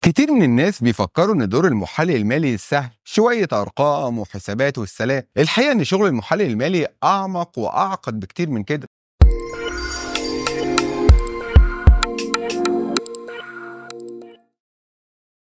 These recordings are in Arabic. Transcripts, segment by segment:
كتير من الناس بيفكروا ان دور المحلل المالي سهل، شوية ارقام وحسابات والسلام. الحقيقة ان شغل المحلل المالي اعمق واعقد بكتير من كده.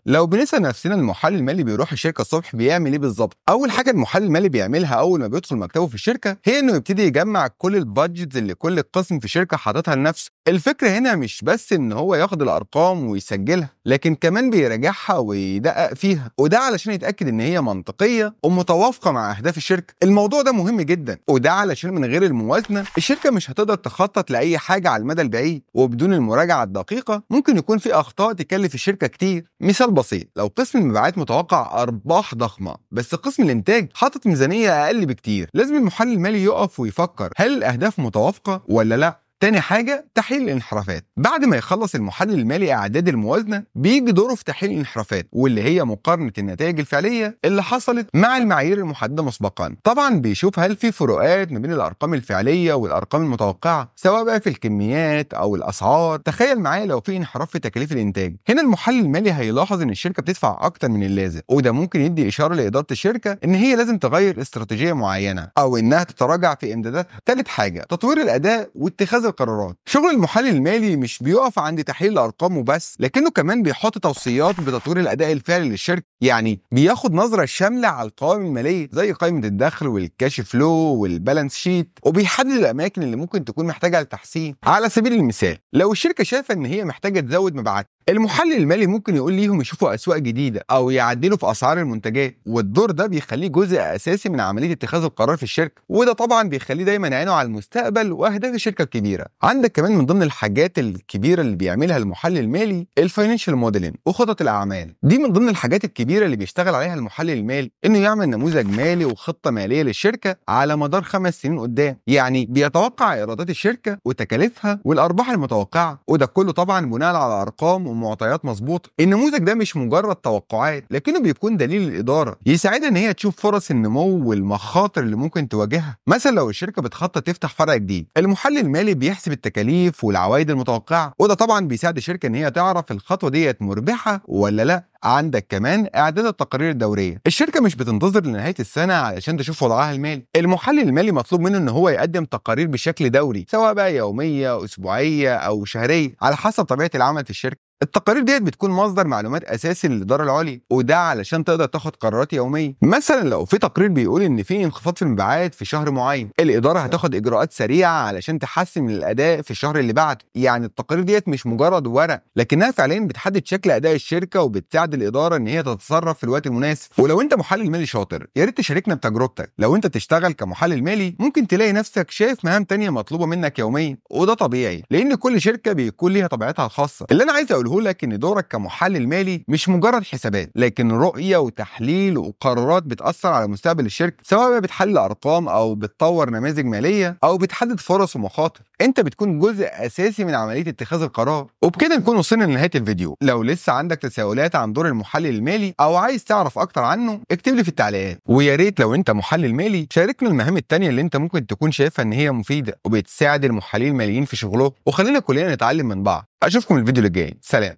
لو بنسأل نفسنا المحلل المالي بيروح الشركة الصبح بيعمل ايه بالظبط؟ أول حاجة المحلل المالي بيعملها أول ما بيدخل مكتبه في الشركة هي إنه يبتدي يجمع كل البادجتس اللي كل قسم في الشركة حاططها لنفسه. الفكرة هنا مش بس إن هو ياخد الأرقام ويسجلها، لكن كمان بيراجعها ويدقق فيها، وده علشان يتأكد إن هي منطقية ومتوافقة مع أهداف الشركة. الموضوع ده مهم جدا، وده علشان من غير الموازنة الشركة مش هتقدر تخطط لأي حاجة على المدى البعيد، وبدون المراجعة الدقيقة ممكن يكون في أخطاء تكلف الشركة كتير. مثال بسيط، لو قسم المبيعات متوقع ارباح ضخمه بس قسم الانتاج حاطط ميزانيه اقل بكتير، لازم المحلل المالي يقف ويفكر هل الاهداف متوافقه ولا لا. تاني حاجة تحليل الانحرافات. بعد ما يخلص المحلل المالي إعداد الموازنة بيجي دوره في تحليل الانحرافات، واللي هي مقارنة النتائج الفعلية اللي حصلت مع المعايير المحددة مسبقا. طبعا بيشوف هل في فروقات ما بين الأرقام الفعلية والأرقام المتوقعة، سواء بقى في الكميات أو الأسعار. تخيل معايا لو في انحراف في تكاليف الإنتاج، هنا المحلل المالي هيلاحظ إن الشركة بتدفع أكتر من اللازم، وده ممكن يدي إشارة لإدارة الشركة إن هي لازم تغير استراتيجية معينة أو إنها تتراجع في إمداداتها. تالت حاجة تطوير الأداء واتخاذ القرارات. شغل المحلل المالي مش بيقف عند تحليل الارقام وبس، لكنه كمان بيحط توصيات بتطوير الاداء الفعلي للشركه. يعني بياخد نظره شامله على القوائم الماليه زي قائمه الدخل والكاش فلو والبالانس شيت، وبيحدد الاماكن اللي ممكن تكون محتاجه لتحسين. على سبيل المثال، لو الشركه شايفه ان هي محتاجه تزود مبيعاتها، المحلل المالي ممكن يقول ليهم يشوفوا اسواق جديده او يعدلوا في اسعار المنتجات، والدور ده بيخليه جزء اساسي من عمليه اتخاذ القرار في الشركه. وده طبعا بيخليه دايما عينه على المستقبل واهداف الشركه الكبيره. عندك كمان من ضمن الحاجات الكبيره اللي بيعملها المحلل المالي الفاينانشال موديلنج وخطط الاعمال. دي من ضمن الحاجات الكبيره اللي بيشتغل عليها المحلل المالي، انه يعمل نموذج مالي وخطه ماليه للشركه على مدار 5 سنين قدام. يعني بيتوقع ايرادات الشركه وتكاليفها والارباح المتوقعه، وده كله طبعا بناء على ارقام ومعطيات مظبوطه. النموذج ده مش مجرد توقعات، لكنه بيكون دليل الاداره يساعدها ان هي تشوف فرص النمو والمخاطر اللي ممكن تواجهها. مثلا لو الشركه بتخطط تفتح فرع جديد، المحلل المالي بيحسب التكاليف والعوائد المتوقعه، وده طبعا بيساعد الشركه ان هي تعرف الخطوه ديت مربحه ولا لا. عندك كمان اعداد التقارير الدوريه. الشركه مش بتنتظر لنهايه السنه علشان تشوف وضعها المالي، المحلل المالي مطلوب منه ان هو يقدم تقارير بشكل دوري، سواء بقى يوميه اسبوعيه او شهريه على حسب طبيعه العمل في الشركه. التقارير ديت بتكون مصدر معلومات اساسي للاداره العليا، وده علشان تقدر تاخد قرارات يوميه. مثلا لو في تقرير بيقول ان في انخفاض في المبيعات في شهر معين، الاداره هتاخد اجراءات سريعه علشان تحسن من الاداء في الشهر اللي بعده. يعني التقارير ديت مش مجرد ورق، لكنها فعليا بتحدد شكل اداء الشركه وبتساعد الاداره ان هي تتصرف في الوقت المناسب. ولو انت محلل مالي شاطر يا ريت تشاركنا بتجربتك. لو انت بتشتغل كمحلل مالي ممكن تلاقي نفسك شايف مهام تانية مطلوبه منك يوميا، وده طبيعي لان كل شركه بيكون ليها طبيعتها الخاصه. اللي انا عايز اقوله لك ان دورك كمحلل مالي مش مجرد حسابات، لكن رؤيه وتحليل وقرارات بتاثر على مستقبل الشركه، سواء بقى بتحلل ارقام او بتطور نماذج ماليه او بتحدد فرص ومخاطر. انت بتكون جزء اساسي من عمليه اتخاذ القرار. وبكده نكون وصلنا لنهايه الفيديو. لو لسه عندك تساؤلات عن دور المحلل المالي او عايز تعرف اكتر عنه اكتب لي في التعليقات. ويا ريت لو انت محلل مالي شاركنا المهام التانية اللي انت ممكن تكون شايفها ان هي مفيده وبتساعد المحللين الماليين في شغلهم، وخلينا كلنا نتعلم من بعض. اشوفكم الفيديو اللي جاي. سلام.